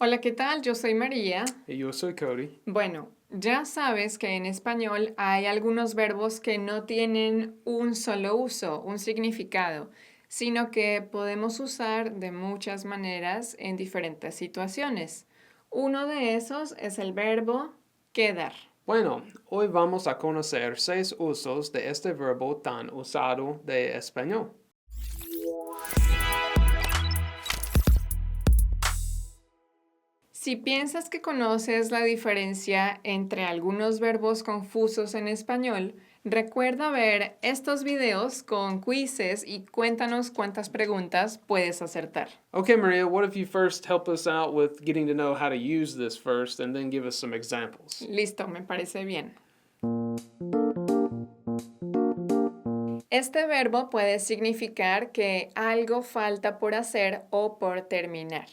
Hola, ¿qué tal? Yo soy María. Y yo soy Cody. Bueno, ya sabes que en español hay algunos verbos que no tienen un solo uso, un significado, sino que podemos usar de muchas maneras en diferentes situaciones. Uno de esos es el verbo quedar. Bueno, hoy vamos a conocer 6 usos de este verbo tan usado de español. Si piensas que conoces la diferencia entre algunos verbos confusos en español, recuerda ver estos videos con quizzes y cuéntanos cuántas preguntas puedes acertar. Okay, Maria, what if you first help us out with getting to know how to use this first and then give us some examples? Listo, me parece bien. Este verbo puede significar que algo falta por hacer o por terminar.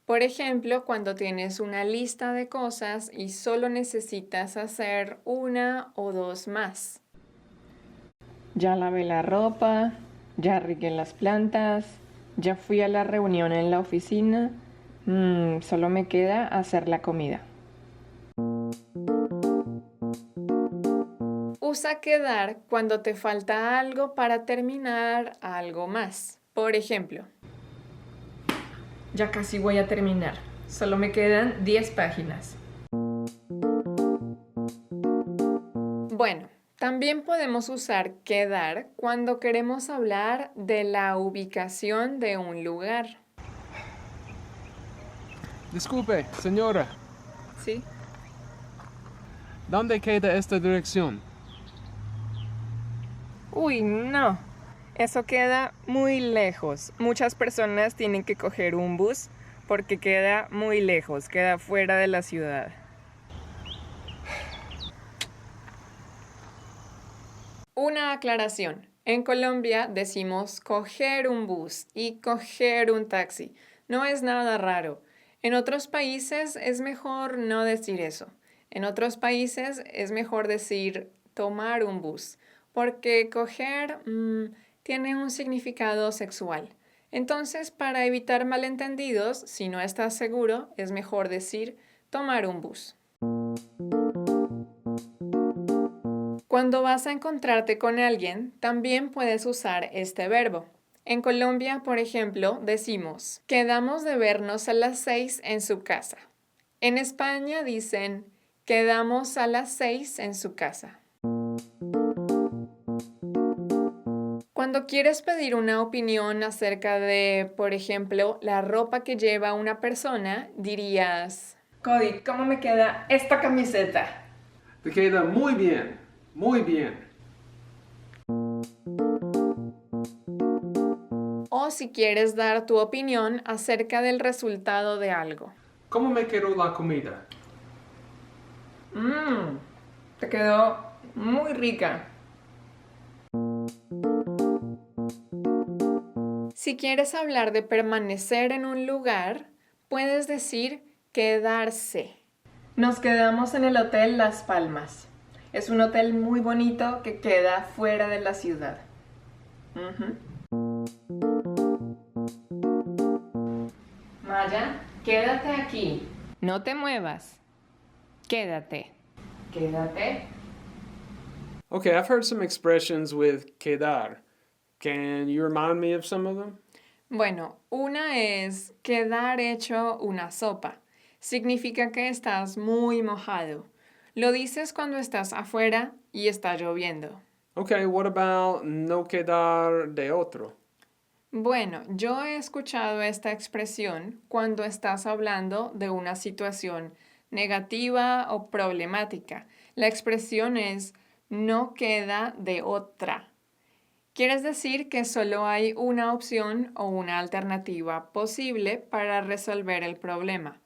Por ejemplo, cuando tienes una lista de cosas y solo necesitas hacer una o dos más. Ya lavé la ropa, ya regué las plantas, ya fui a la reunión en la oficina. Solo me queda hacer la comida. Usa quedar cuando te falta algo para terminar algo más. Por ejemplo, ya casi voy a terminar. Solo me quedan 10 páginas. Bueno, también podemos usar quedar cuando queremos hablar de la ubicación de un lugar. Disculpe, señora, ¿Sí? ¿dónde queda esta dirección? Uy, no. Eso queda muy lejos. Muchas personas tienen que coger un bus porque queda muy lejos, queda fuera de la ciudad. Una aclaración. En Colombia decimos coger un bus y coger un taxi. No es nada raro. En otros países es mejor no decir eso. En otros países es mejor decir tomar un bus, porque coger tiene un significado sexual. Entonces, para evitar malentendidos, si no estás seguro, es mejor decir tomar un bus. Cuando vas a encontrarte con alguien, también puedes usar este verbo. En Colombia, por ejemplo, decimos, quedamos de vernos a las 6 en su casa. En España dicen, quedamos a las 6 en su casa. Cuando quieres pedir una opinión acerca de, por ejemplo, la ropa que lleva una persona, dirías, Cody, ¿cómo me queda esta camiseta? Te queda muy bien, muy bien. O si quieres dar tu opinión acerca del resultado de algo. ¿Cómo me quedó la comida? Te quedó muy rica. Si quieres hablar de permanecer en un lugar, puedes decir quedarse. Nos quedamos en el Hotel Las Palmas. Es un hotel muy bonito que queda fuera de la ciudad. Maya, quédate aquí. No te muevas. Quédate. Quédate. Okay, I've heard some expressions with quedar. Can you remind me of some of them? Bueno, una es quedar hecho una sopa. Significa que estás muy mojado. Lo dices cuando estás afuera y está lloviendo. Okay, what about no quedar de otro? Bueno, yo he escuchado esta expresión cuando estás hablando de una situación negativa o problemática. La expresión es no queda de otra. Quieres decir que solo hay una opción o una alternativa posible para resolver el problema.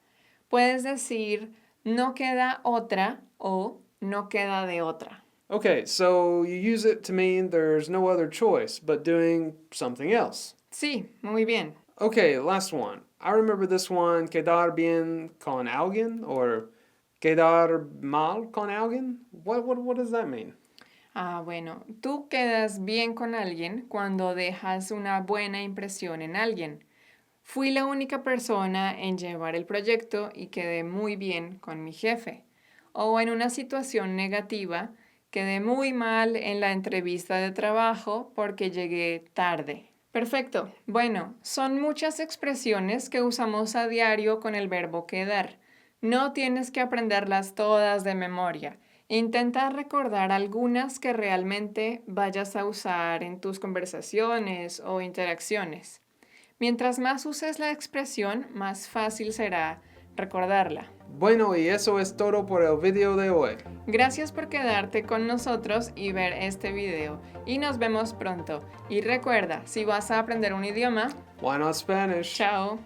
Puedes decir no queda otra o no queda de otra. Okay, so you use it to mean there's no other choice but doing something else. Sí, muy bien. Okay, last one. I remember this one, quedar bien con alguien or quedar mal con alguien. What does that mean? Bueno, tú quedas bien con alguien cuando dejas una buena impresión en alguien. Fui la única persona en llevar el proyecto y quedé muy bien con mi jefe. O en una situación negativa, quedé muy mal en la entrevista de trabajo porque llegué tarde. Perfecto. Bueno, son muchas expresiones que usamos a diario con el verbo quedar. No tienes que aprenderlas todas de memoria. Intenta recordar algunas que realmente vayas a usar en tus conversaciones o interacciones. Mientras más uses la expresión, más fácil será recordarla. Bueno, y eso es todo por el video de hoy. Gracias por quedarte con nosotros y ver este video. Y nos vemos pronto. Y recuerda, si vas a aprender un idioma, Why not Spanish? chao.